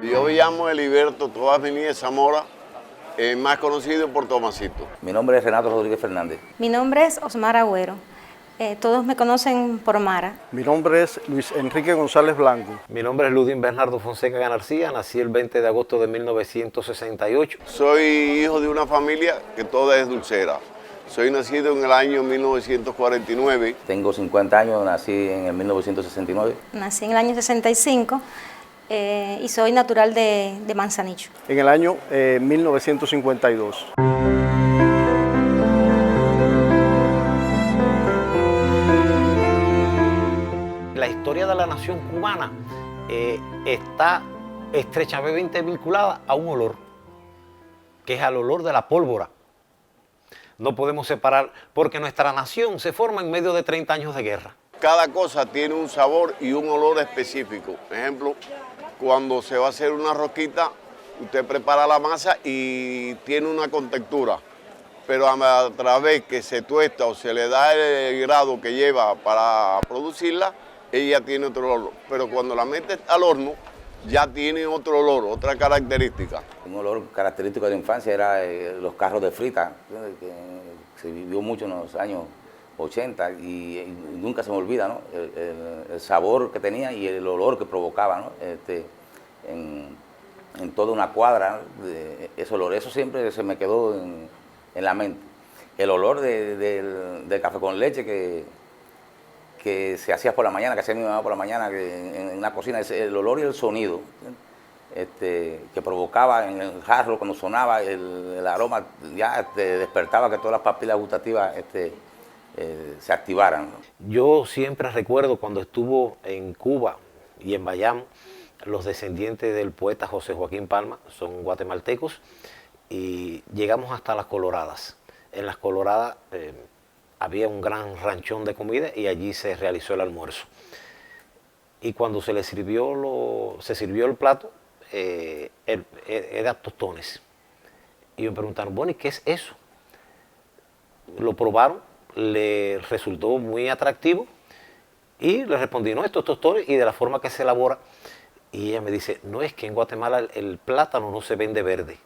Yo me llamo Heliberto Toás Meníez Zamora, más conocido por Tomasito. Mi nombre es Renato Rodríguez Fernández. Mi nombre es Osmar Agüero. Todos me conocen por Mara. Mi nombre es Luis Enrique González Blanco. Mi nombre es Ludín Bernardo Fonseca García, nací el 20 de agosto de 1968. Soy hijo de una familia que toda es dulcera. Soy nacido en el año 1949. Tengo 50 años, nací en el 1969. Nací en el año 65 y soy natural de Manzanillo. En el año 1952. La historia de la nación cubana está estrechamente vinculada a un olor, que es al olor de la pólvora. No podemos separar, porque nuestra nación se forma en medio de 30 años de guerra. Cada cosa tiene un sabor y un olor específico. Por ejemplo, cuando se va a hacer una rosquita, usted prepara la masa y tiene una contextura. Pero a través que se tuesta o se le da el grado que lleva para producirla, ella tiene otro olor. Pero cuando la metes al horno, ya tiene otro olor, otra característica. Un olor característico de la infancia era los carros de frita, que se vivió mucho en los años 80 y nunca se me olvida, ¿no? El sabor que tenía y el olor que provocaba, ¿no? En toda una cuadra, ¿no? Ese olor, eso siempre se me quedó en la mente. El olor del café con leche que se hacía por la mañana, que hacía mi mamá por la mañana en la cocina, el olor y el sonido que provocaba en el jarro cuando sonaba, el aroma ya despertaba que todas las papilas gustativas se activaran, ¿no? Yo siempre recuerdo cuando estuvo en Cuba y en Bayamo, los descendientes del poeta José Joaquín Palma, son guatemaltecos, y llegamos hasta Las Coloradas. En Las Coloradas había un gran ranchón de comida y allí se realizó el almuerzo. Y cuando se sirvió el plato, era tostones. Y me preguntaron, bueno, ¿y qué es eso? Lo probaron, le resultó muy atractivo y le respondí, no, estos tostones y de la forma que se elabora. Y ella me dice, no, es que en Guatemala el plátano no se vende verde,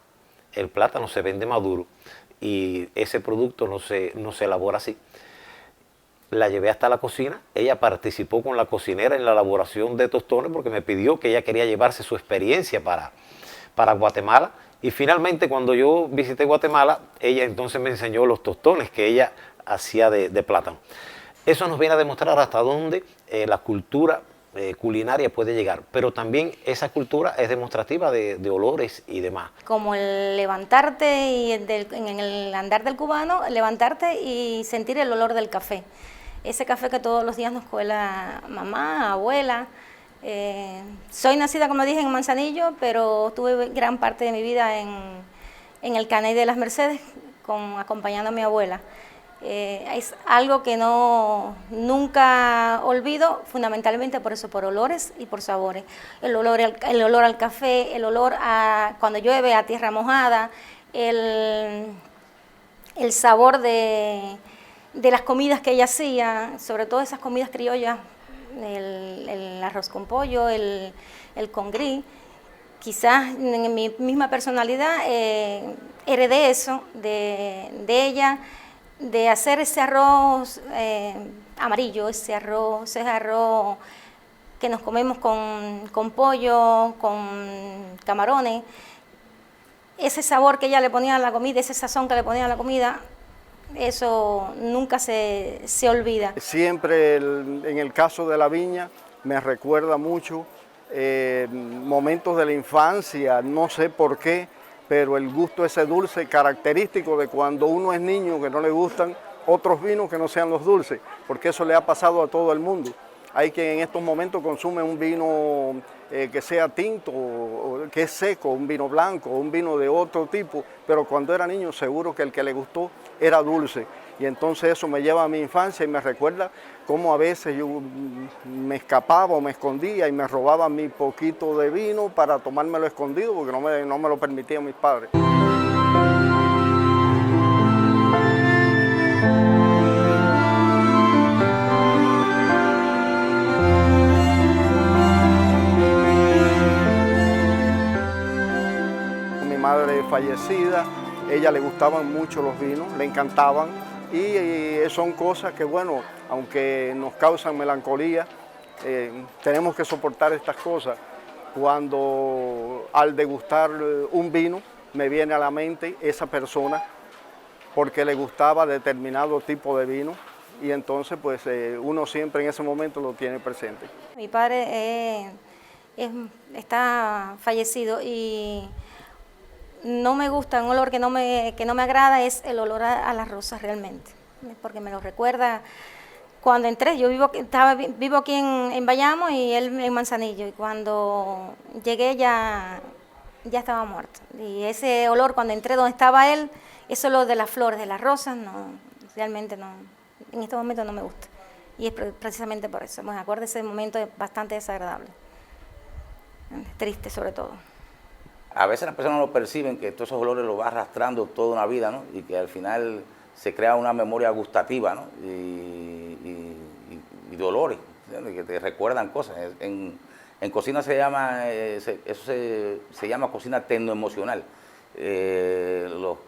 el plátano se vende maduro y ese producto no se elabora así. La llevé hasta la cocina, ella participó con la cocinera en la elaboración de tostones porque me pidió que ella quería llevarse su experiencia para Guatemala. Y finalmente cuando yo visité Guatemala, ella entonces me enseñó los tostones que ella hacía de plátano. Eso nos viene a demostrar hasta dónde la cultura culinaria puede llegar, pero también esa cultura es demostrativa de olores y demás. Como el levantarte y en el andar del cubano, levantarte y sentir el olor del café. Ese café que todos los días nos cuela mamá, abuela. Soy nacida, como dije, en Manzanillo, pero tuve gran parte de mi vida en el Caney de las Mercedes, acompañando a mi abuela. Es algo que nunca olvido, fundamentalmente por eso, por olores y por sabores. El olor al café, el olor a cuando llueve, a tierra mojada, el sabor de las comidas que ella hacía, sobre todo esas comidas criollas, el arroz con pollo, el congrí. Quizás en mi misma personalidad heredé eso de ella, de hacer ese arroz amarillo, ese arroz que nos comemos con pollo, con camarones. Ese sabor que ella le ponía a la comida, ese sazón que le ponía a la comida, eso nunca se olvida. Siempre en el caso de la viña me recuerda mucho momentos de la infancia, no sé por qué, pero el gusto ese dulce característico de cuando uno es niño, que no le gustan otros vinos que no sean los dulces, porque eso le ha pasado a todo el mundo. Hay quien en estos momentos consume un vino que sea tinto, o que es seco, un vino blanco, un vino de otro tipo, pero cuando era niño seguro que el que le gustó era dulce. Y entonces eso me lleva a mi infancia y me recuerda cómo a veces yo me escapaba o me escondía y me robaba mi poquito de vino para tomármelo escondido porque no me lo permitían mis padres. fallecida, ella le gustaban mucho los vinos, le encantaban y son cosas que, bueno, aunque nos causan melancolía, tenemos que soportar estas cosas. Cuando al degustar un vino me viene a la mente esa persona porque le gustaba determinado tipo de vino y entonces pues uno siempre en ese momento lo tiene presente. Mi padre está fallecido y no me gusta, un olor que no me agrada es el olor a las rosas realmente, porque me lo recuerda cuando entré. Yo vivo aquí en Bayamo y él en Manzanillo, y cuando llegué ya estaba muerto. Y ese olor cuando entré donde estaba él, ese olor de las flores, de las rosas, no, realmente no, en este momento no me gusta. Y es precisamente por eso, me acuerdo de ese momento bastante desagradable, triste sobre todo. A veces las personas no perciben que todos esos olores los va arrastrando toda una vida, ¿no? Y que al final se crea una memoria gustativa, ¿no? Y de olores, ¿entiendes? Que te recuerdan cosas. En cocina se llama, se llama cocina tecnoemocional. Los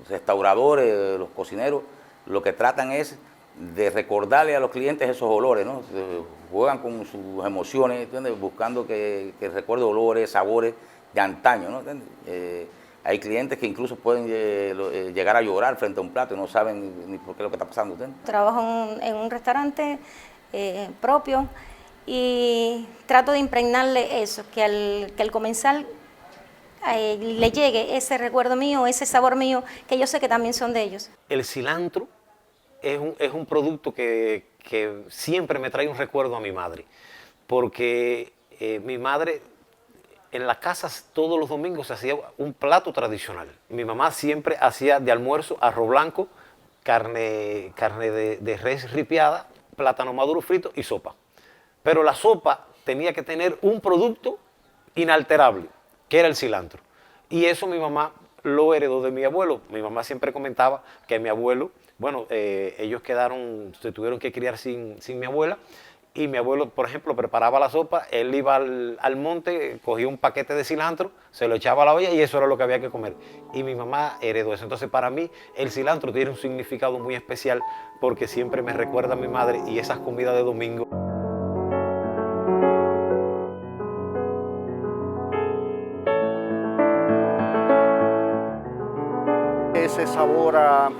restauradores, los cocineros, lo que tratan es de recordarle a los clientes esos olores, ¿no? Juegan con sus emociones, ¿entiendes? Buscando que recuerde olores, sabores de antaño, ¿no? Hay clientes que incluso pueden llegar a llorar frente a un plato y no saben ni por qué es lo que está pasando, ¿entiendes? Trabajo en un restaurante propio y trato de impregnarle eso, que al comensal le llegue ese recuerdo mío, ese sabor mío, que yo sé que también son de ellos. El cilantro es un producto que siempre me trae un recuerdo a mi madre, porque mi madre en las casas todos los domingos se hacía un plato tradicional. Mi mamá siempre hacía de almuerzo arroz blanco, carne de res ripiada, plátano maduro frito y sopa. Pero la sopa tenía que tener un producto inalterable, que era el cilantro. Y eso mi mamá lo heredó de mi abuelo. Mi mamá siempre comentaba que mi abuelo, bueno, ellos se tuvieron que criar sin mi abuela, y mi abuelo, por ejemplo, preparaba la sopa, él iba al monte, cogía un paquete de cilantro, se lo echaba a la olla y eso era lo que había que comer. Y mi mamá heredó eso. Entonces, para mí, el cilantro tiene un significado muy especial porque siempre me recuerda a mi madre y esas comidas de domingo. Ese sabor a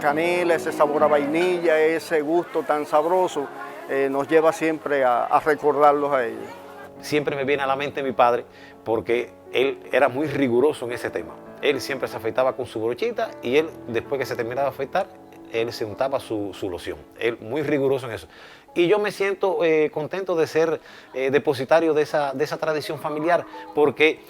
canela, ese sabor a vainilla, ese gusto tan sabroso, nos lleva siempre a recordarlos a ellos. Siempre me viene a la mente mi padre porque él era muy riguroso en ese tema. Él siempre se afeitaba con su brochita y él, después que se terminaba de afeitar, él se untaba su loción. Él muy riguroso en eso. Y yo me siento contento de ser depositario de esa tradición familiar, porque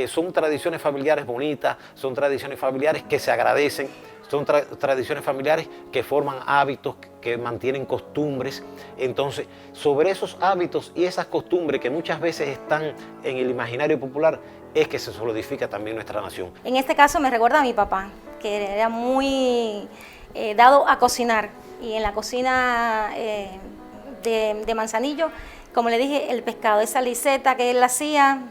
son tradiciones familiares bonitas, son tradiciones familiares que se agradecen, son tradiciones familiares que forman hábitos, que mantienen costumbres. Entonces, sobre esos hábitos y esas costumbres que muchas veces están en el imaginario popular, es que se solidifica también nuestra nación. En este caso me recuerda a mi papá, que era muy dado a cocinar. Y en la cocina de Manzanillo, como le dije, el pescado, esa liseta que él hacía,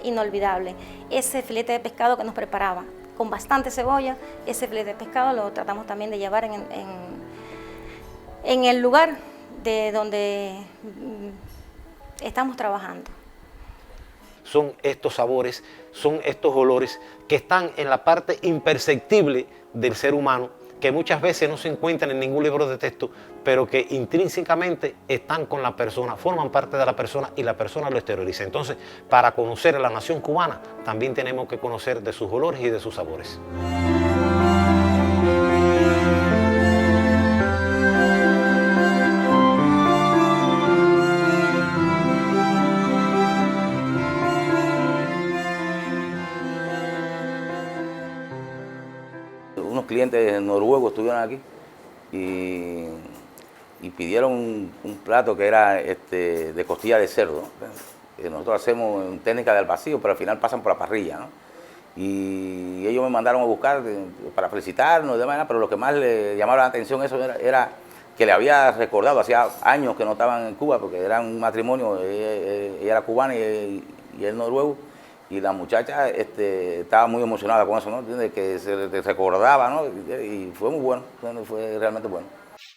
inolvidable. Ese filete de pescado que nos preparaba con bastante cebolla, ese filete de pescado lo tratamos también de llevar en el lugar de donde estamos trabajando. Son estos sabores, son estos olores que están en la parte imperceptible del ser humano, que muchas veces no se encuentran en ningún libro de texto, pero que intrínsecamente están con la persona, forman parte de la persona y la persona lo exterioriza. Entonces, para conocer a la nación cubana, también tenemos que conocer de sus olores y de sus sabores. Unos clientes noruegos estuvieron aquí y pidieron un plato que era de costilla de cerdo, ¿no? Nosotros hacemos en técnica de al vacío, pero al final pasan por la parrilla, ¿no? Y ellos me mandaron a buscar para felicitarnos y demás, pero lo que más le llamaba la atención eso era que le había recordado, hacía años que no estaban en Cuba, porque era un matrimonio, ella era cubana y él noruego, Y la muchacha estaba muy emocionada con eso, ¿no? ¿Entiendes? Que se recordaba, ¿no? Y fue muy bueno, fue realmente bueno.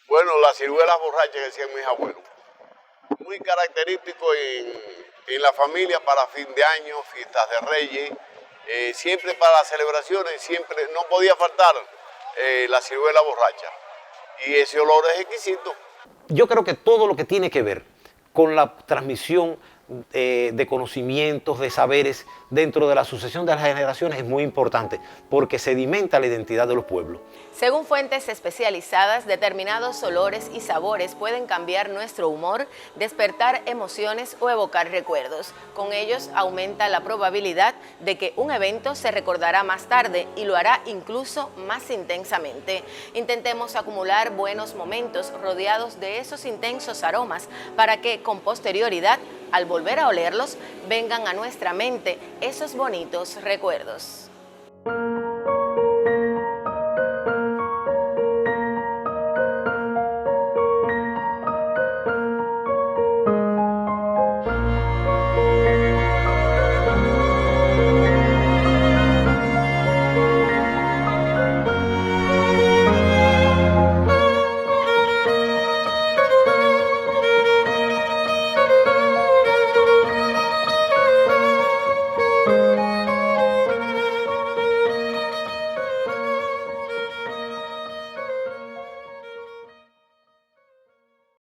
Bueno, las ciruelas borrachas que decían mis abuelos, muy característico en la familia para fin de año, fiestas de Reyes, siempre para las celebraciones, siempre no podía faltar la ciruela borracha. Y ese olor es exquisito. Yo creo que todo lo que tiene que ver con la transmisión de conocimientos, de saberes dentro de la sucesión de las generaciones es muy importante porque sedimenta la identidad de los pueblos. Según fuentes especializadas, determinados olores y sabores pueden cambiar nuestro humor, despertar emociones o evocar recuerdos. Con ellos aumenta la probabilidad de que un evento se recordará más tarde y lo hará incluso más intensamente. Intentemos acumular buenos momentos rodeados de esos intensos aromas para que con posterioridad, al volver a olerlos, vengan a nuestra mente esos bonitos recuerdos.